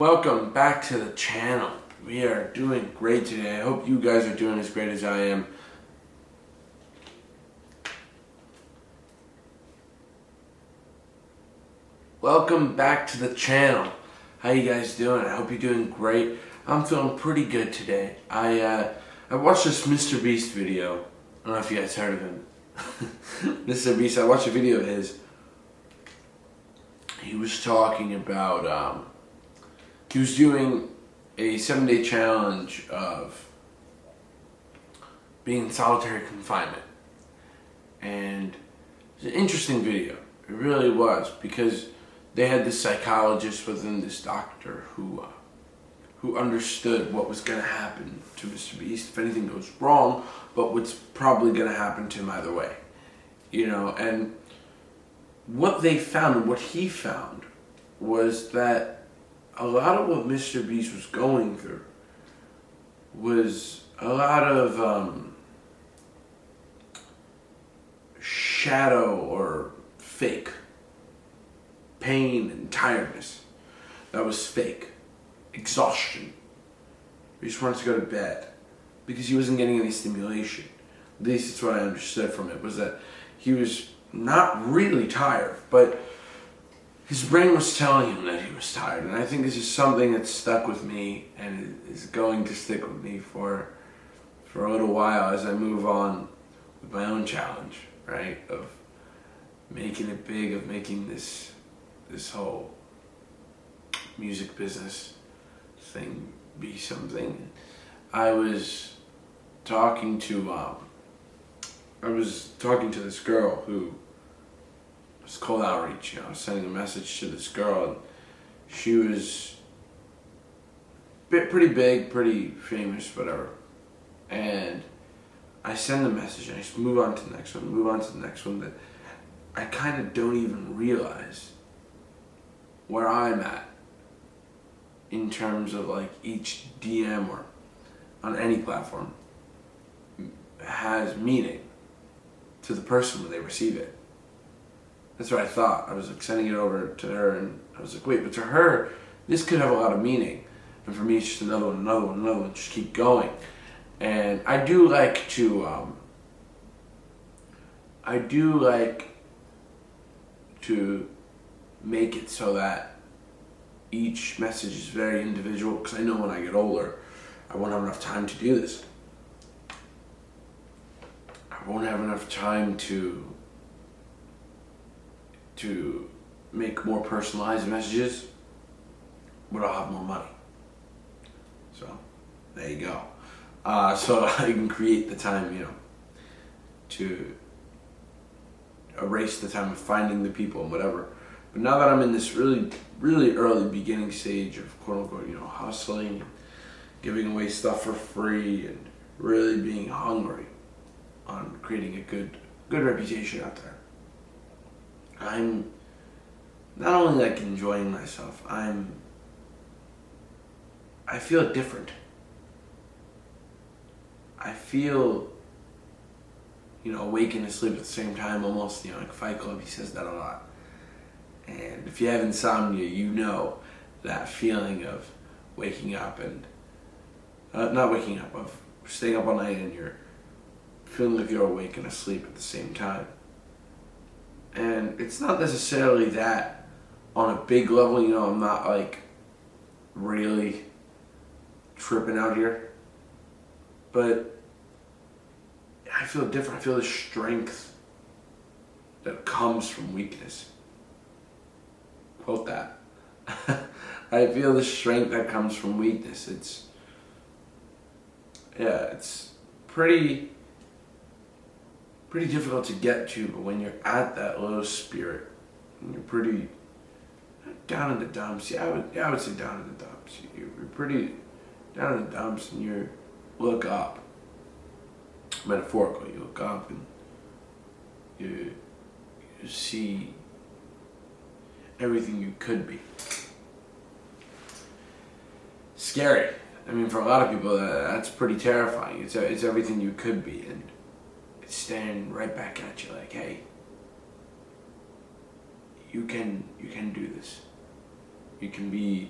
Welcome back to the channel. We are doing great today. I hope you guys are doing as great as I am. Welcome back to the channel. How you guys doing? I hope you're doing great. I'm feeling pretty good today. I watched this Mr. Beast video. I don't know if you guys heard of him. Mr. Beast, I watched a video of his. He was talking about he was doing a 7-day challenge of being in solitary confinement. And it's an interesting video. It really was, because they had this psychologist within this doctor who understood what was going to happen to Mr. Beast if anything goes wrong, but what's probably going to happen to him either way. You know, and what they found, and what he found, was that a lot of what Mr. Beast was going through was a lot of shadow or fake pain and tiredness. That was fake. Exhaustion. He just wanted to go to bed because he wasn't getting any stimulation. At least that's what I understood from it, was that he was not really tired, but his brain was telling him that he was tired. And I think this is something that stuck with me and is going to stick with me for a little while as I move on with my own challenge, right? Of making it big, of making this whole music business thing be something. I was talking to this girl who was cold outreach. I was sending a message to this girl, and she was pretty big, pretty famous, whatever. And I send the message, and I just move on to the next one, that I kind of don't even realize where I'm at in terms of like each DM or on any platform has meaning to the person when they receive it. That's what I thought. I was like sending it over to her, and I was like, wait, but to her, this could have a lot of meaning. And for me, it's just another one, just keep going. And I do like to make it so that each message is very individual, because I know when I get older, I won't have enough time to do this. I won't have enough time to make more personalized messages, but I'll have more money. So, there you go. So I can create the time, to erase the time of finding the people and whatever. But now that I'm in this really, really early beginning stage of quote unquote, hustling, and giving away stuff for free, and really being hungry on creating a good reputation out there, I'm not only like enjoying myself, I feel different. I feel, awake and asleep at the same time, almost, like Fight Club, he says that a lot. And if you have insomnia, you know that feeling of waking up and, not waking up, of staying up all night and you're feeling like you're awake and asleep at the same time. And it's not necessarily that on a big level, I'm not like really tripping out here. But I feel different. I feel the strength that comes from weakness. Quote that. I feel the strength that comes from weakness. It's pretty difficult to get to, but when you're at that low spirit, and you're pretty down in the dumps, I would say down in the dumps. You're pretty down in the dumps, and you look up. Metaphorically, you look up and you see everything you could be. Scary. I mean, for a lot of people, that's pretty terrifying. It's everything you could be, and it's staring right back at you like, hey, you can do this. You can be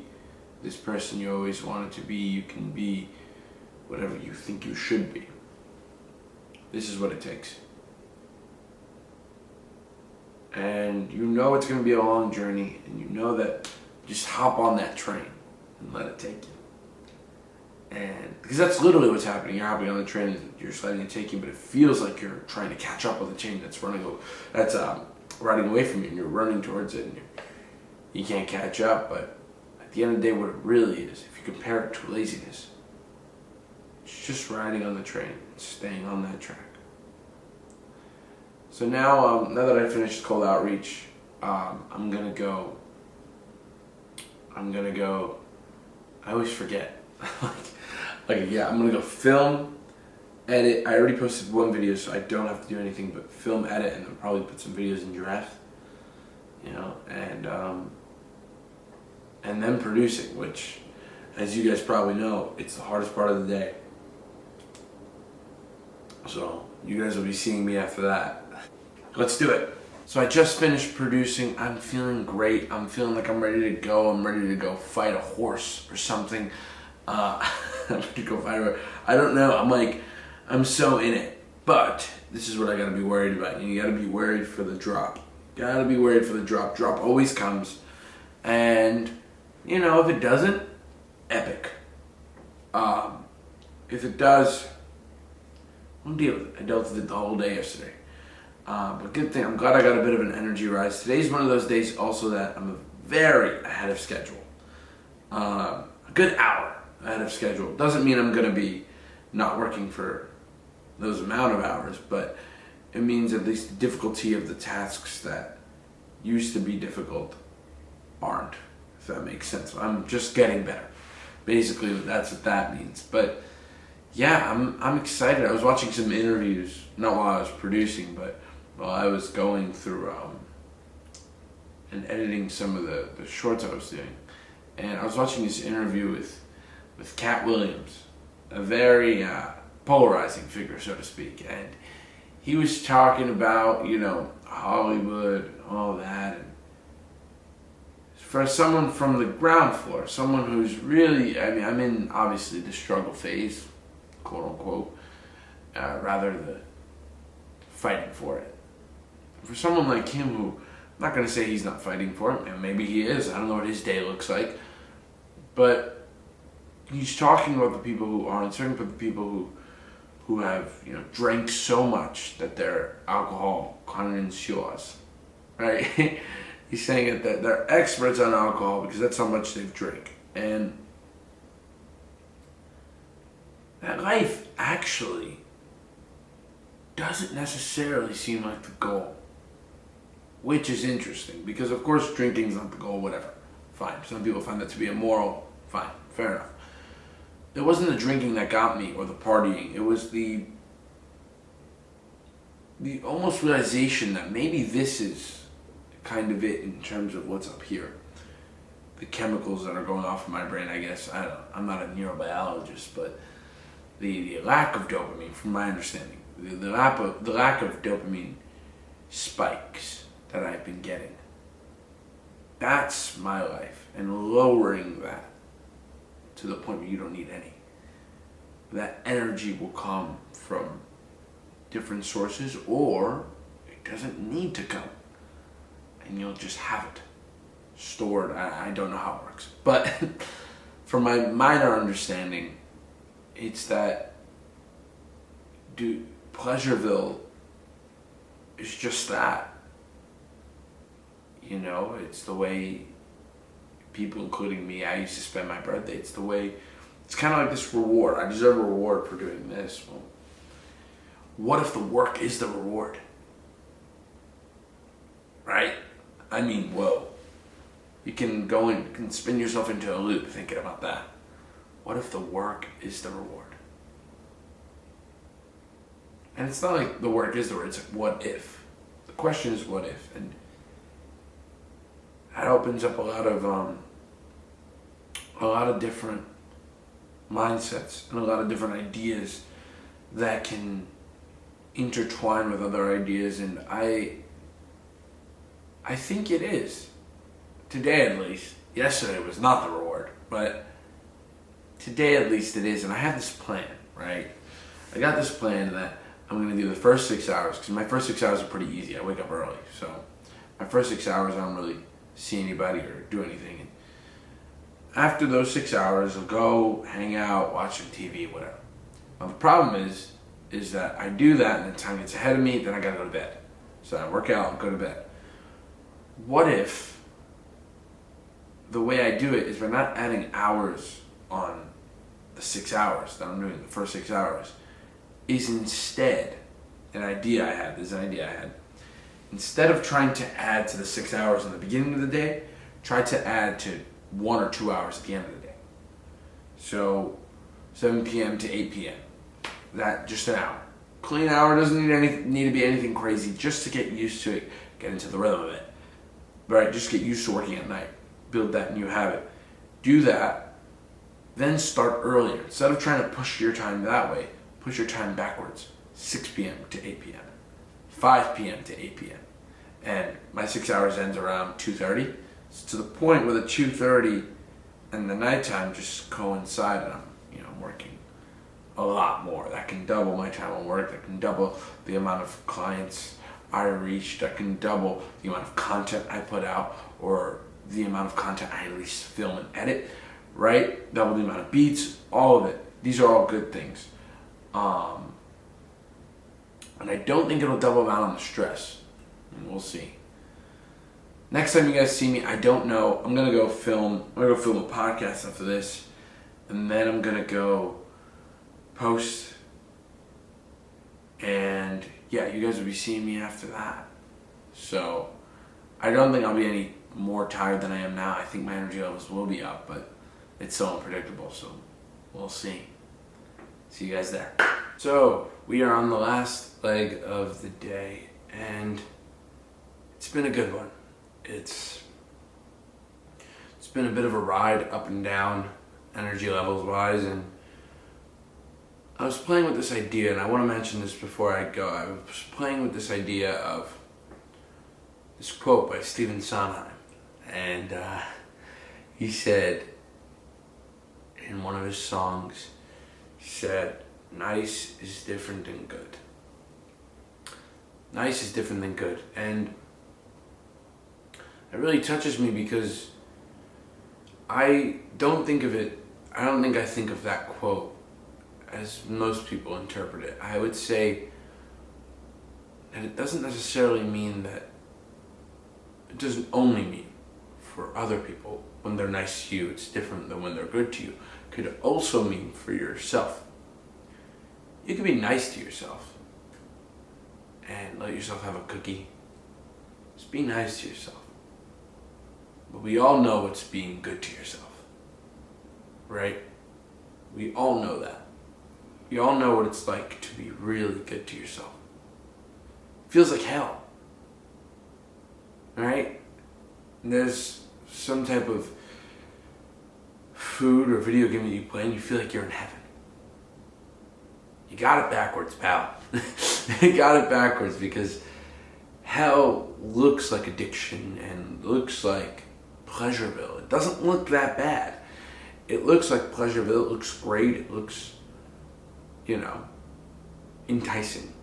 this person you always wanted to be. You can be whatever you think you should be. This is what it takes. And you know it's going to be a long journey, and you know that just hop on that train and let it take you. And because that's literally what's happening. You're hopping on the train and you're just letting it take you, but it feels like you're trying to catch up with a train that's riding away from you, and you're running towards it, and you can't catch up. But at the end of the day, what it really is, if you compare it to laziness, it's just riding on the train, staying on that track. So now that I finished cold outreach, I'm gonna go. I always forget. I'm gonna go film, edit. I already posted one video, so I don't have to do anything but film, edit, and then probably put some videos in draft. And then producing, which, as you guys probably know, it's the hardest part of the day. So you guys will be seeing me after that. Let's do it. So I just finished producing. I'm feeling great. I'm feeling like I'm ready to go. I'm ready to go fight a horse or something. I'm ready to go fight a horse. I don't know. I'm so in it. But this is what I gotta be worried about. You gotta be worried for the drop. Gotta be worried for the drop. Drop always comes. And, if it doesn't, epic. If it does, I'll deal with it. I dealt with it the whole day yesterday. But good thing, I'm glad I got a bit of an energy rise. Today's one of those days also that I'm very ahead of schedule. A good hour ahead of schedule. Doesn't mean I'm going to be not working for those amount of hours, but it means at least the difficulty of the tasks that used to be difficult aren't, if that makes sense. I'm just getting better. Basically, that's what that means. But yeah, I'm excited. I was watching some interviews, not while I was producing, but while I was going through and editing some of the shorts I was doing. And I was watching this interview with Cat Williams, a very polarizing figure, so to speak. And he was talking about, Hollywood and all that. And for someone from the ground floor, someone who's really, I'm in obviously the struggle phase, quote unquote, rather the fighting for it. For someone like him who, I'm not going to say he's not fighting for it, and maybe he is, I don't know what his day looks like, but he's talking about the people who aren't, talking about the people who have, drank so much that their alcohol connoisseurs, right? He's saying that they're experts on alcohol because that's how much they've drank. And that life actually doesn't necessarily seem like the goal, which is interesting because, of course, drinking's not the goal, whatever. Fine. Some people find that to be immoral. Fine. Fair enough. It wasn't the drinking that got me or the partying. It was the almost realization that maybe this is kind of it in terms of what's up here. The chemicals that are going off in my brain, I guess. I'm not a neurobiologist, but the lack of dopamine, from my understanding, the lack of dopamine spikes that I've been getting. That's my life, and lowering that to the point where you don't need any. That energy will come from different sources, or it doesn't need to come, and you'll just have it stored. I don't know how it works, but from my minor understanding, it's that Pleasureville is just that. It's the way people, including me, I used to spend my birthday. It's kind of like this reward. I deserve a reward for doing this. Well, what if the work is the reward? Right? Whoa. You can go and you can spin yourself into a loop thinking about that. What if the work is the reward? And it's not like the work is the reward, it's like, what if? The question is, what if? And that opens up a lot of different mindsets and a lot of different ideas that can intertwine with other ideas. And I think it is, today at least, Yesterday was not the reward, but today at least it is. And I have this plan, right? I got this plan that I'm going to do the first 6 hours, because my first 6 hours are pretty easy. I wake up early, so my first 6 hours I don't really see anybody or do anything. And after those 6 hours, I'll go hang out, watch some TV, whatever. Well, the problem is that I do that and then time gets ahead of me, then I gotta go to bed. So I work out and go to bed. What if the way I do it is by not adding hours on the 6 hours that I'm doing, the first 6 hours, is instead an idea I had. Instead of trying to add to the 6 hours in the beginning of the day, try to add to 1 or 2 hours at the end of the day. So 7 p.m. to 8 p.m. That just an hour. Clean hour, doesn't need to be anything crazy, just to get used to it, get into the rhythm of it. Right? Just get used to working at night. Build that new habit. Do that, then start earlier. Instead of trying to push your time that way, push your time backwards. 6 p.m. to 8 p.m. 5 p.m. to 8 p.m. And my 6 hours ends around 2:30. It's to the point where the 2:30 and the nighttime just coincide, and I'm working a lot more. That can double my time on work. That can double the amount of clients I reach. That can double the amount of content I put out, or the amount of content I at least film and edit, right? Double the amount of beats, all of it. These are all good things. And I don't think it'll double down on the stress. And we'll see. Next time you guys see me, I don't know. I'm gonna go film a podcast after this, and then I'm gonna go post, and yeah, you guys will be seeing me after that. So I don't think I'll be any more tired than I am now. I think my energy levels will be up, but it's so unpredictable, so we'll see. See you guys there. So we are on the last leg of the day, and it's been a good one. It's been a bit of a ride up and down, energy levels wise, and I was playing with this idea, and I want to mention this before I go. I was playing with this idea of this quote by Stephen Sondheim, and he said in one of his songs, he said, "Nice is different than good." Nice is different than good, and it really touches me because I don't think I think of that quote as most people interpret it. I would say that it doesn't necessarily mean that, it doesn't only mean for other people when they're nice to you, it's different than when they're good to you. It could also mean for yourself. You can be nice to yourself and let yourself have a cookie. Just be nice to yourself. But we all know what's being good to yourself, right? We all know that. We all know what it's like to be really good to yourself. It feels like hell, right? And there's some type of food or video game that you play and you feel like you're in heaven. You got it backwards, pal. You got it backwards, because hell looks like addiction and looks like Pleasureville. It doesn't look that bad. It looks like Pleasureville. It looks great. It looks, enticing.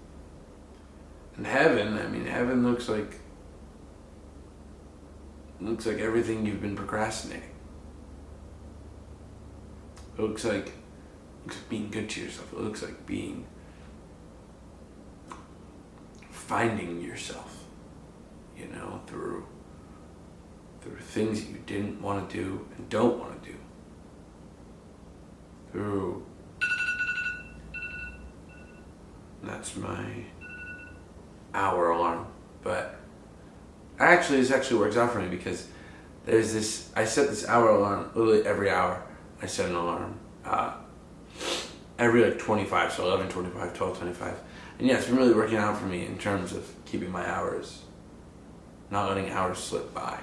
And heaven looks like everything you've been procrastinating. It looks like being good to yourself. It looks like finding yourself, through things that you didn't want to do and don't want to do. That's my hour alarm. But this actually works out for me, because I set this hour alarm literally every hour. I set an alarm every 25, so 11:25, 12:25. And yeah, it's been really working out for me in terms of keeping my hours, not letting hours slip by.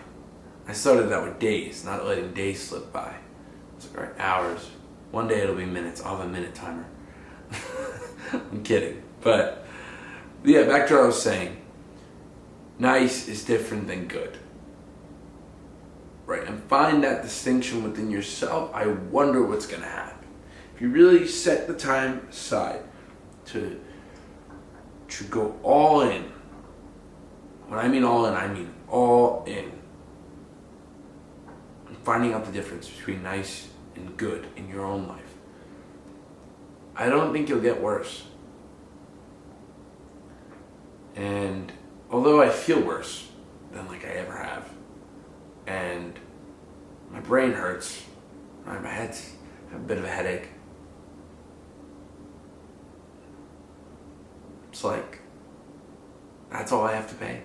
I started that with days, not letting days slip by. It's like, all right, hours. One day it'll be minutes. I'll have a minute timer. I'm kidding. But yeah, back to what I was saying. Nice is different than good. right, and find that distinction within yourself, I wonder what's going to happen. If you really set the time aside to go all in, when I mean all in, I mean all in, and finding out the difference between nice and good in your own life, I don't think you'll get worse. And although I feel worse than like I ever have, and my brain hurts, right? My head's I have a bit of a headache. It's like, that's all I have to pay.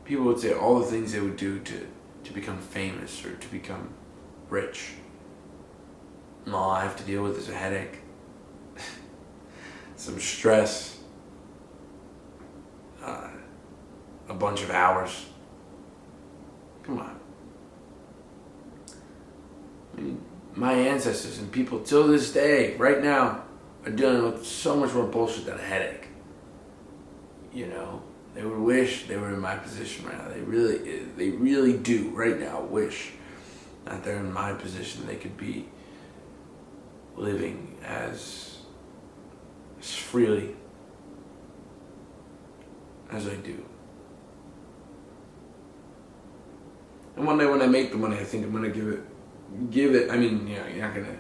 People would say all the things they would do to become famous or to become rich. And all I have to deal with is a headache, some stress, a bunch of hours. Come on. I mean, my ancestors and people till this day, right now, are dealing with so much more bullshit than a headache. You know, they would wish they were in my position right now. They really do right now wish that they're in my position. They could be living as freely as I do. And one day when I make the money, I think I'm gonna give it. I mean, you know, you're not gonna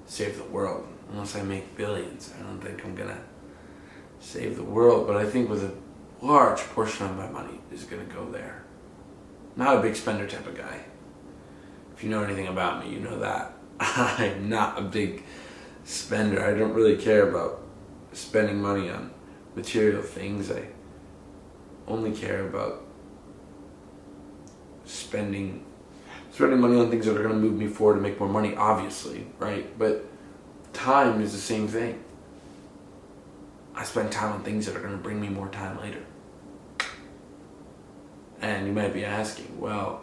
save the world unless I make billions. I don't think I'm gonna save the world, but I think with a large portion of my money is gonna go there. Not a big spender type of guy. If you know anything about me, you know that I'm not a big spender. I don't really care about spending money on material things. I only care about spending money on things that are going to move me forward and make more money, obviously, right? But time is the same thing. I spend time on things that are going to bring me more time later. And you might be asking, well,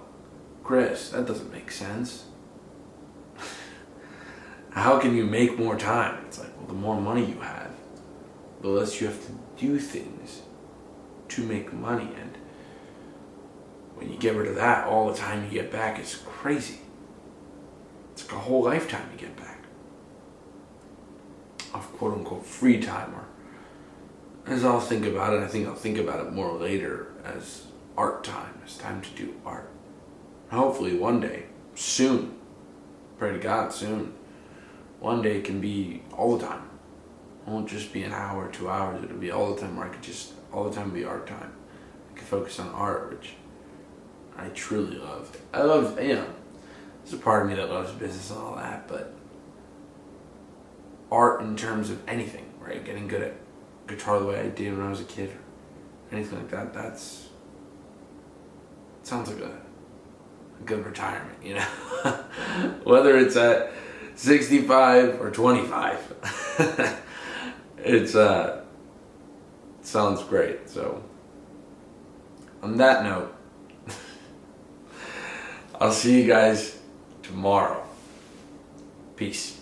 Chris, that doesn't make sense. How can you make more time? It's like, well, the more money you have, the less you have to do things to make money. And when you get rid of that, all the time you get back is crazy. It's like a whole lifetime you get back of quote unquote free time. Or as I'll think about it, I think I'll think about it more later as art time. It's time to do art. And hopefully one day, soon, pray to God, soon, one day it can be all the time. It won't just be an hour, 2 hours. It'll be all the time where I could just, all the time be art time. I can focus on art, which I truly love. I love, you know, there's a part of me that loves business and all that, but art in terms of anything, right? Getting good at guitar the way I did when I was a kid, or anything like that, sounds like a good retirement, you know? Whether it's at 65 or 25. It sounds great. So on that note, I'll see you guys tomorrow. Peace.